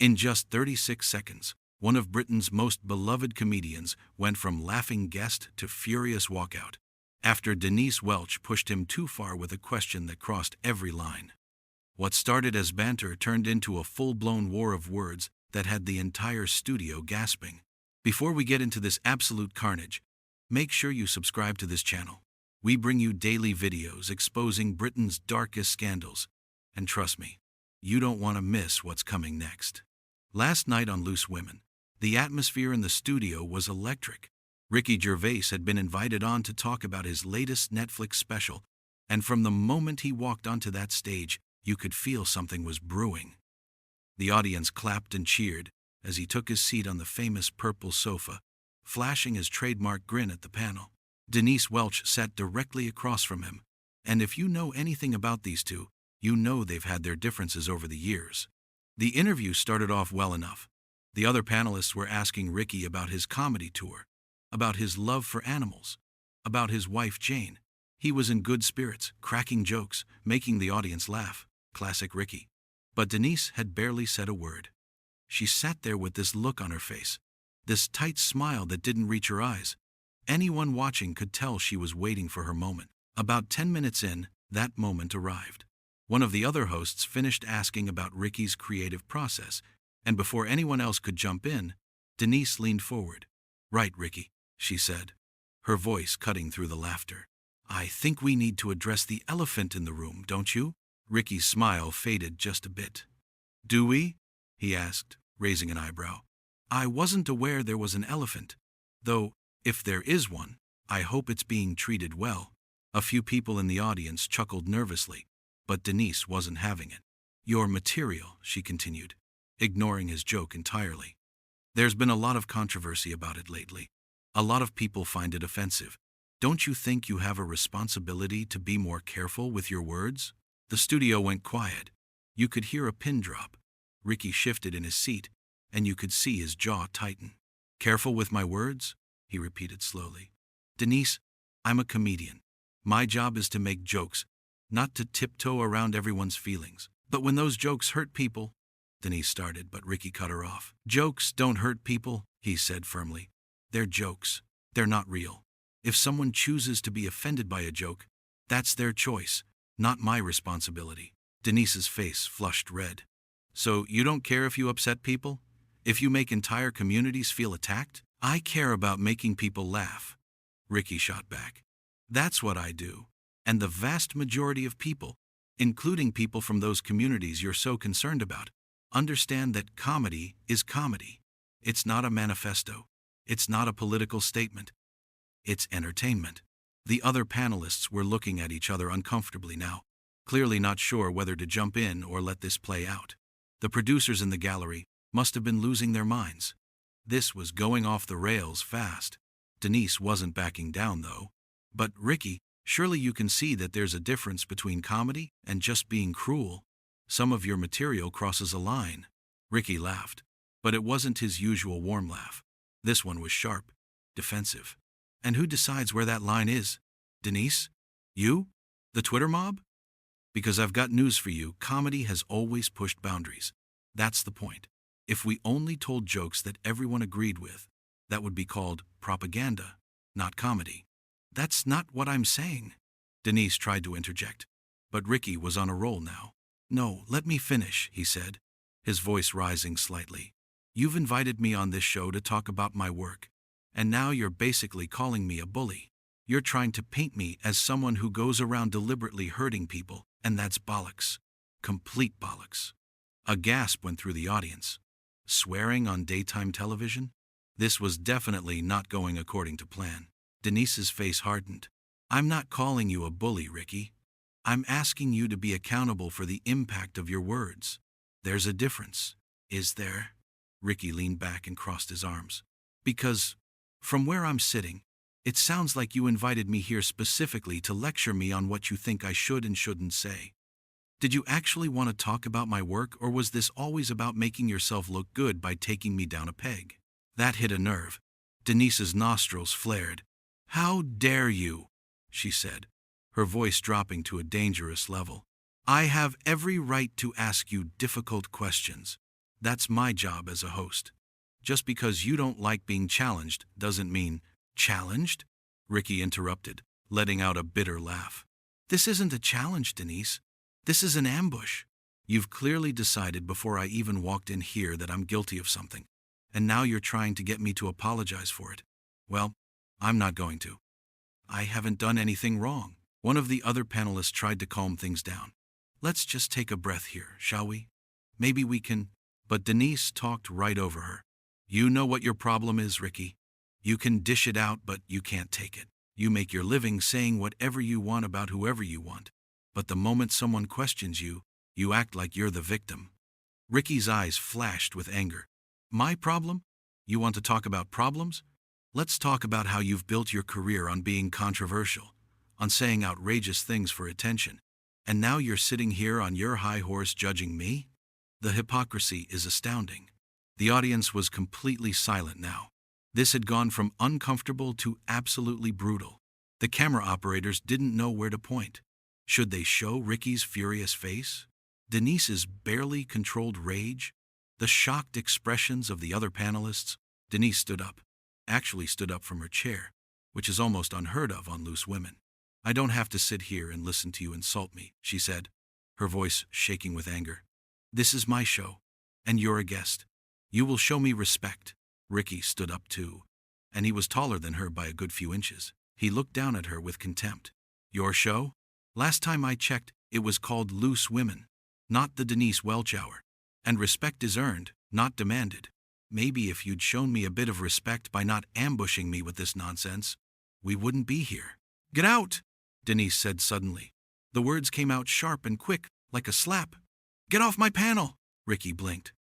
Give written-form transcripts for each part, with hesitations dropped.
In just 36 seconds, one of Britain's most beloved comedians went from laughing guest to furious walkout, after Denise Welch pushed him too far with a question that crossed every line. What started as banter turned into a full-blown war of words that had the entire studio gasping. Before we get into this absolute carnage, make sure you subscribe to this channel. We bring you daily videos exposing Britain's darkest scandals, and trust me, you don't want to miss what's coming next. Last night on Loose Women, the atmosphere in the studio was electric. Ricky Gervais had been invited on to talk about his latest Netflix special, and from the moment he walked onto that stage, you could feel something was brewing. The audience clapped and cheered as he took his seat on the famous purple sofa, flashing his trademark grin at the panel. Denise Welch sat directly across from him, and if you know anything about these two, you know they've had their differences over the years. The interview started off well enough. The other panelists were asking Ricky about his comedy tour, about his love for animals, about his wife Jane. He was in good spirits, cracking jokes, making the audience laugh. Classic Ricky. But Denise had barely said a word. She sat there with this look on her face, this tight smile that didn't reach her eyes. Anyone watching could tell she was waiting for her moment. About 10 minutes in, that moment arrived. One of the other hosts finished asking about Ricky's creative process, and before anyone else could jump in, Denise leaned forward. "Right, Ricky," she said, her voice cutting through the laughter. "I think we need to address the elephant in the room, don't you?" Ricky's smile faded just a bit. "Do we?" he asked, raising an eyebrow. "I wasn't aware there was an elephant. Though, if there is one, I hope it's being treated well." A few people in the audience chuckled nervously, but Denise wasn't having it. "Your material," she continued, ignoring his joke entirely. "There's been a lot of controversy about it lately. A lot of people find it offensive. Don't you think you have a responsibility to be more careful with your words?" The studio went quiet. You could hear a pin drop. Ricky shifted in his seat, and you could see his jaw tighten. "Careful with my words?" he repeated slowly. "Denise, I'm a comedian. My job is to make jokes, not to tiptoe around everyone's feelings. But when those jokes hurt people," Denise started, but Ricky cut her off. "Jokes don't hurt people," he said firmly. "They're jokes. They're not real. If someone chooses to be offended by a joke, that's their choice, not my responsibility." Denise's face flushed red. "So you don't care if you upset people? If you make entire communities feel attacked?" "I care about making people laugh," Ricky shot back. "That's what I do. And the vast majority of people, including people from those communities you're so concerned about, understand that comedy is comedy. It's not a manifesto. It's not a political statement. It's entertainment." The other panelists were looking at each other uncomfortably now, clearly not sure whether to jump in or let this play out. The producers in the gallery must have been losing their minds. This was going off the rails fast. Denise wasn't backing down, though. "But Ricky, surely you can see that there's a difference between comedy and just being cruel. Some of your material crosses a line." Ricky laughed, but it wasn't his usual warm laugh. This one was sharp, defensive. "And who decides where that line is? Denise? You? The Twitter mob? Because I've got news for you, comedy has always pushed boundaries. That's the point. If we only told jokes that everyone agreed with, that would be called propaganda, not comedy." "That's not what I'm saying," Denise tried to interject, but Ricky was on a roll now. "No, let me finish," he said, his voice rising slightly. "You've invited me on this show to talk about my work, and now you're basically calling me a bully. You're trying to paint me as someone who goes around deliberately hurting people, and that's bollocks. Complete bollocks." A gasp went through the audience. Swearing on daytime television? This was definitely not going according to plan. Denise's face hardened. "I'm not calling you a bully, Ricky. I'm asking you to be accountable for the impact of your words. There's a difference, is there?" Ricky leaned back and crossed his arms. "Because, from where I'm sitting, it sounds like you invited me here specifically to lecture me on what you think I should and shouldn't say. Did you actually want to talk about my work, or was this always about making yourself look good by taking me down a peg?" That hit a nerve. Denise's nostrils flared. "How dare you?" she said, her voice dropping to a dangerous level. "I have every right to ask you difficult questions. That's my job as a host. Just because you don't like being challenged doesn't mean challenged? Ricky interrupted, letting out a bitter laugh. This isn't a challenge, Denise. This is an ambush. You've clearly decided before I even walked in here that I'm guilty of something, and now you're trying to get me to apologize for it. Well, I'm not going to. I haven't done anything wrong. One of the other panelists tried to calm things down. Let's just take a breath here, shall we? Maybe we can. But Denise talked right over her. You know what your problem is, Ricky. You can dish it out, but you can't take it. You make your living saying whatever you want about whoever you want. But the moment someone questions you, you act like you're the victim. Ricky's eyes flashed with anger. My problem? You want to talk about problems? Let's talk about how you've built your career on being controversial, on saying outrageous things for attention. And now you're sitting here on your high horse judging me? The hypocrisy is astounding. The audience was completely silent now. This had gone from uncomfortable to absolutely brutal. The camera operators didn't know where to point. Should they show Ricky's furious face? Denise's barely controlled rage? The shocked expressions of the other panelists? Denise stood up. Actually stood up from her chair, which is almost unheard of on Loose Women. I don't have to sit here and listen to you insult me, she said, her voice shaking with anger. This is my show, and you're a guest. You will show me respect. Ricky stood up too, and he was taller than her by a good few inches. He looked down at her with contempt. Your show? Last time I checked, it was called Loose Women, not the Denise Welch Hour. And respect is earned, not demanded. Maybe if you'd shown me a bit of respect by not ambushing me with this nonsense, we wouldn't be here. Get out, Denise said suddenly. The words came out sharp and quick, like a slap. Get off my panel, Ricky blinked.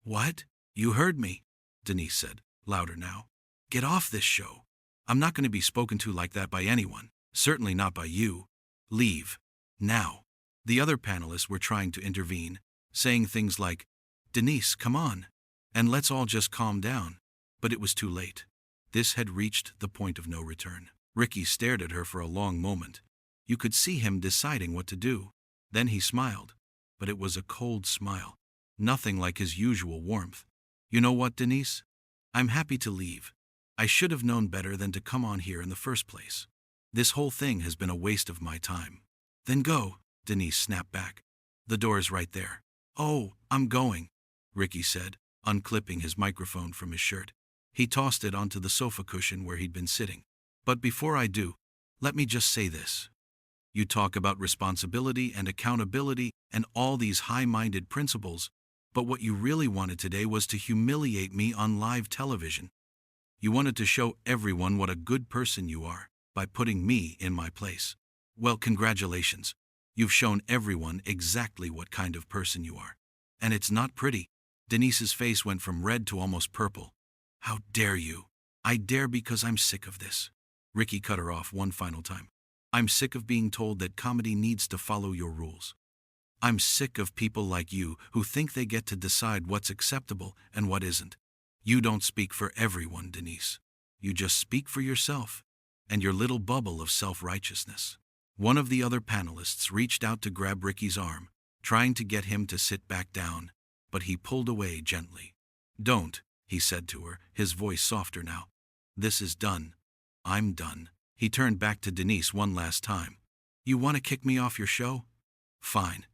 What? You heard me, Denise said, louder now. Get off this show. I'm not going to be spoken to like that by anyone, certainly not by you. Leave. Now. The other panelists were trying to intervene, saying things like, Denise, come on, and let's all just calm down. But it was too late. This had reached the point of no return. Ricky stared at her for a long moment. You could see him deciding what to do. Then he smiled. But it was a cold smile. Nothing like his usual warmth. You know what, Denise? I'm happy to leave. I should have known better than to come on here in the first place. This whole thing has been a waste of my time. Then go, Denise snapped back. The door's right there. Oh, I'm going, Ricky said, unclipping his microphone from his shirt. He tossed it onto the sofa cushion where he'd been sitting. But before I do, let me just say this. You talk about responsibility and accountability and all these high-minded principles, but what you really wanted today was to humiliate me on live television. You wanted to show everyone what a good person you are by putting me in my place. Well, congratulations. You've shown everyone exactly what kind of person you are. And it's not pretty. Denise's face went from red to almost purple. How dare you? I dare because I'm sick of this. Ricky cut her off one final time. I'm sick of being told that comedy needs to follow your rules. I'm sick of people like you who think they get to decide what's acceptable and what isn't. You don't speak for everyone, Denise. You just speak for yourself and your little bubble of self-righteousness. One of the other panelists reached out to grab Ricky's arm, trying to get him to sit back down, but he pulled away gently. Don't, he said to her, his voice softer now. This is done. I'm done. He turned back to Denise one last time. You want to kick me off your show? Fine.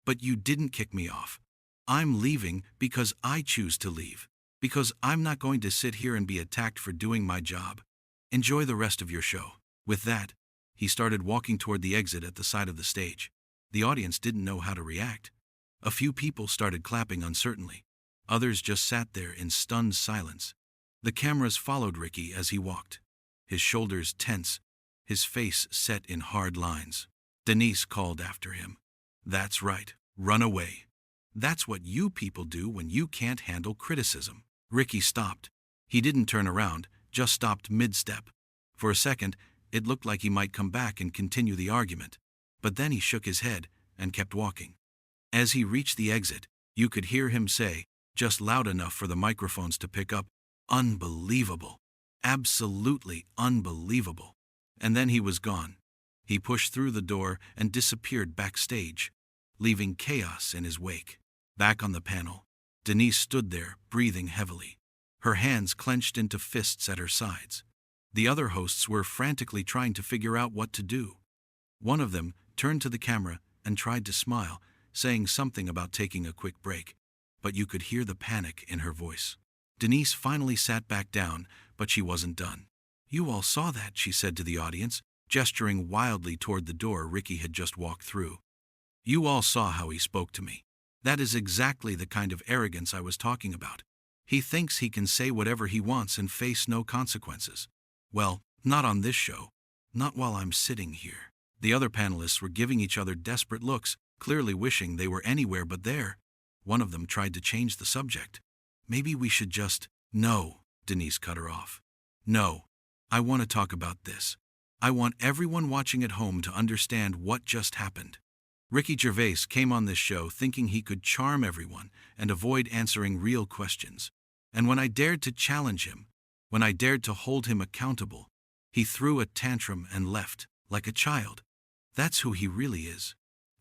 But you didn't kick me off. I'm leaving because I choose to leave. Because I'm not going to sit here and be attacked for doing my job. Enjoy the rest of your show. With that, he started walking toward the exit at the side of the stage. The audience didn't know how to react. A few people started clapping uncertainly. Others just sat there in stunned silence. The cameras followed Ricky as he walked. His shoulders tense, his face set in hard lines. Denise called after him. That's right, run away. That's what you people do when you can't handle criticism. Ricky stopped. He didn't turn around, just stopped mid-step. For a second, it looked like he might come back and continue the argument. But then he shook his head and kept walking. As he reached the exit, you could hear him say, just loud enough for the microphones to pick up, unbelievable. Absolutely unbelievable. And then he was gone. He pushed through the door and disappeared backstage, leaving chaos in his wake. Back on the panel, Denise stood there, breathing heavily, her hands clenched into fists at her sides. The other hosts were frantically trying to figure out what to do. One of them turned to the camera and tried to smile, saying something about taking a quick break, but you could hear the panic in her voice. Denise finally sat back down, but she wasn't done. "You all saw that," she said to the audience, gesturing wildly toward the door Ricky had just walked through. "You all saw how he spoke to me. That is exactly the kind of arrogance I was talking about. He thinks he can say whatever he wants and face no consequences. Well, not on this show. Not while I'm sitting here." The other panelists were giving each other desperate looks, clearly wishing they were anywhere but there. One of them tried to change the subject. "Maybe we should just—" "No," Denise cut her off. "No. I want to talk about this. I want everyone watching at home to understand what just happened." Ricky Gervais came on this show thinking he could charm everyone and avoid answering real questions. And when I dared to challenge him, when I dared to hold him accountable, he threw a tantrum and left, like a child. That's who he really is.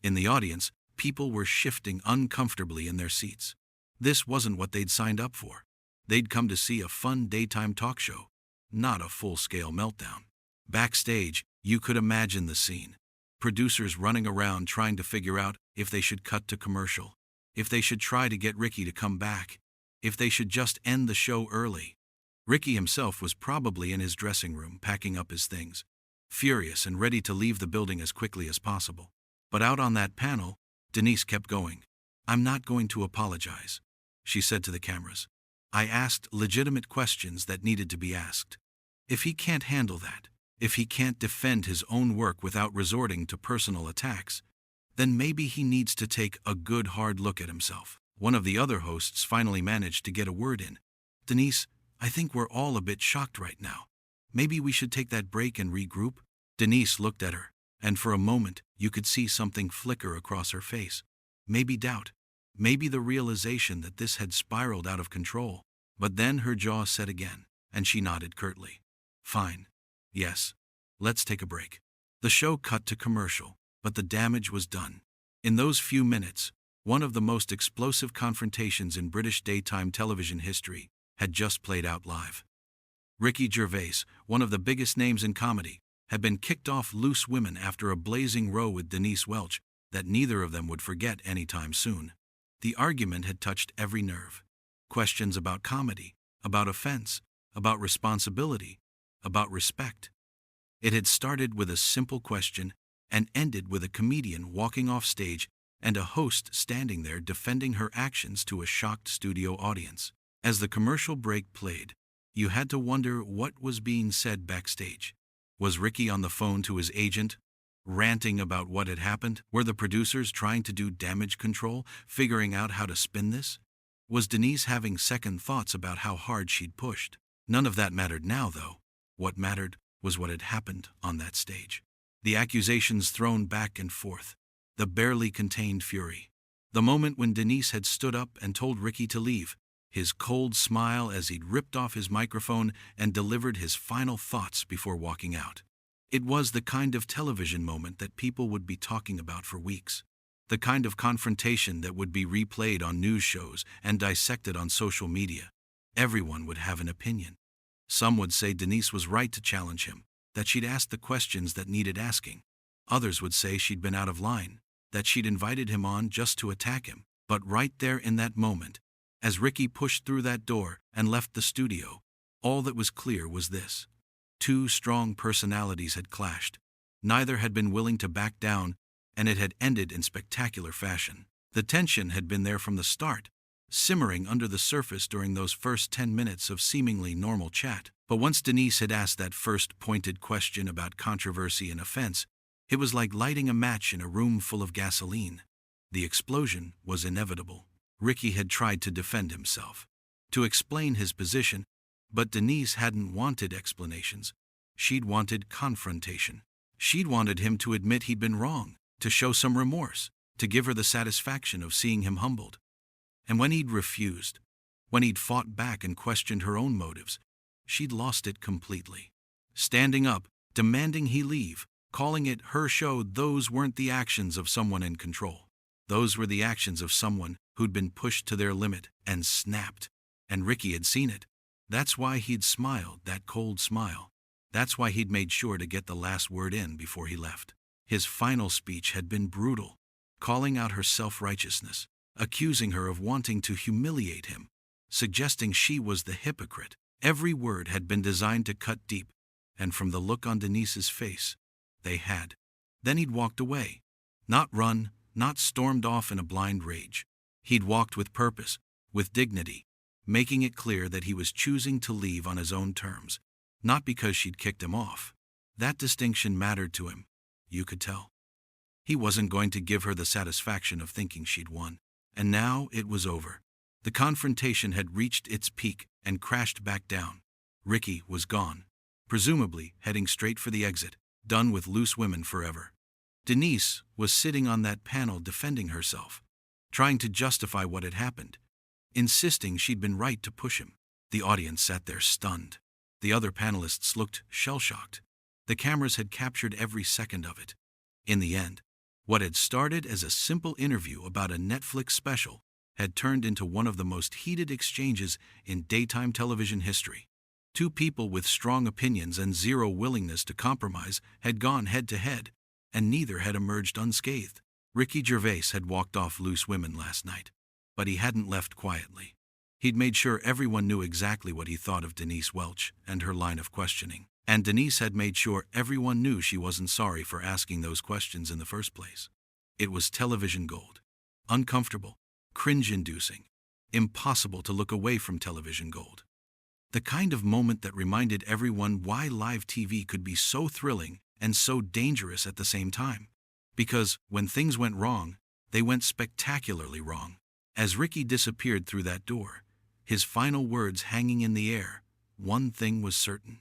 In the audience, people were shifting uncomfortably in their seats. This wasn't what they'd signed up for. They'd come to see a fun daytime talk show, not a full-scale meltdown. Backstage, you could imagine the scene. Producers running around trying to figure out if they should cut to commercial, if they should try to get Ricky to come back, if they should just end the show early. Ricky himself was probably in his dressing room packing up his things, furious and ready to leave the building as quickly as possible. But out on that panel, Denise kept going. "I'm not going to apologize," she said to the cameras. "I asked legitimate questions that needed to be asked. If he can't handle that, if he can't defend his own work without resorting to personal attacks, then maybe he needs to take a good hard look at himself." One of the other hosts finally managed to get a word in. "Denise, I think we're all a bit shocked right now. Maybe we should take that break and regroup?" Denise looked at her, and for a moment you could see something flicker across her face. Maybe doubt. Maybe the realization that this had spiraled out of control. But then her jaw set again, and she nodded curtly. "Fine. Yes. Let's take a break." The show cut to commercial, but the damage was done. In those few minutes, one of the most explosive confrontations in British daytime television history had just played out live. Ricky Gervais, one of the biggest names in comedy, had been kicked off Loose Women after a blazing row with Denise Welch that neither of them would forget anytime soon. The argument had touched every nerve. Questions about comedy, about offense, about responsibility, about respect. It had started with a simple question and ended with a comedian walking off stage and a host standing there defending her actions to a shocked studio audience. As the commercial break played, you had to wonder what was being said backstage. Was Ricky on the phone to his agent, ranting about what had happened? Were the producers trying to do damage control, figuring out how to spin this? Was Denise having second thoughts about how hard she'd pushed? None of that mattered now, though. What mattered was what had happened on that stage. The accusations thrown back and forth, the barely contained fury. The moment when Denise had stood up and told Ricky to leave, his cold smile as he'd ripped off his microphone and delivered his final thoughts before walking out. It was the kind of television moment that people would be talking about for weeks. The kind of confrontation that would be replayed on news shows and dissected on social media. Everyone would have an opinion. Some would say Denise was right to challenge him, that she'd asked the questions that needed asking. Others would say she'd been out of line, that she'd invited him on just to attack him. But right there in that moment, as Ricky pushed through that door and left the studio, all that was clear was this. Two strong personalities had clashed. Neither had been willing to back down, and it had ended in spectacular fashion. The tension had been there from the start, simmering under the surface during those first 10 minutes of seemingly normal chat. But once Denise had asked that first pointed question about controversy and offense, it was like lighting a match in a room full of gasoline. The explosion was inevitable. Ricky had tried to defend himself, to explain his position, but Denise hadn't wanted explanations. She'd wanted confrontation. She'd wanted him to admit he'd been wrong, to show some remorse, to give her the satisfaction of seeing him humbled. And when he'd refused, when he'd fought back and questioned her own motives, she'd lost it completely. Standing up, demanding he leave, calling it her show, those weren't the actions of someone in control. Those were the actions of someone who'd been pushed to their limit and snapped. And Ricky had seen it. That's why he'd smiled, that cold smile. That's why he'd made sure to get the last word in before he left. His final speech had been brutal, calling out her self-righteousness, accusing her of wanting to humiliate him, suggesting she was the hypocrite. Every word had been designed to cut deep, and from the look on Denise's face, they had. Then he'd walked away. Not run, not stormed off in a blind rage. He'd walked with purpose, with dignity, making it clear that he was choosing to leave on his own terms, not because she'd kicked him off. That distinction mattered to him, you could tell. He wasn't going to give her the satisfaction of thinking she'd won. And now it was over. The confrontation had reached its peak and crashed back down. Ricky was gone, presumably heading straight for the exit, done with loose women forever. Denise was sitting on that panel defending herself, trying to justify what had happened, insisting she'd been right to push him. The audience sat there stunned. The other panelists looked shell-shocked. The cameras had captured every second of it. In the end, what had started as a simple interview about a Netflix special had turned into one of the most heated exchanges in daytime television history. Two people with strong opinions and zero willingness to compromise had gone head-to-head, and neither had emerged unscathed. Ricky Gervais had walked off Loose Women last night, but he hadn't left quietly. He'd made sure everyone knew exactly what he thought of Denise Welch and her line of questioning. And Denise had made sure everyone knew she wasn't sorry for asking those questions in the first place. It was television gold. Uncomfortable, cringe-inducing, impossible to look away from television gold. The kind of moment that reminded everyone why live TV could be so thrilling and so dangerous at the same time. Because when things went wrong, they went spectacularly wrong. As Ricky disappeared through that door, his final words hanging in the air, one thing was certain.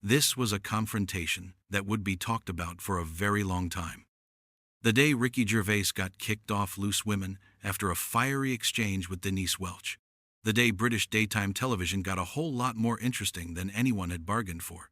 This was a confrontation that would be talked about for a very long time. The day Ricky Gervais got kicked off Loose Women after a fiery exchange with Denise Welch. The day British daytime television got a whole lot more interesting than anyone had bargained for.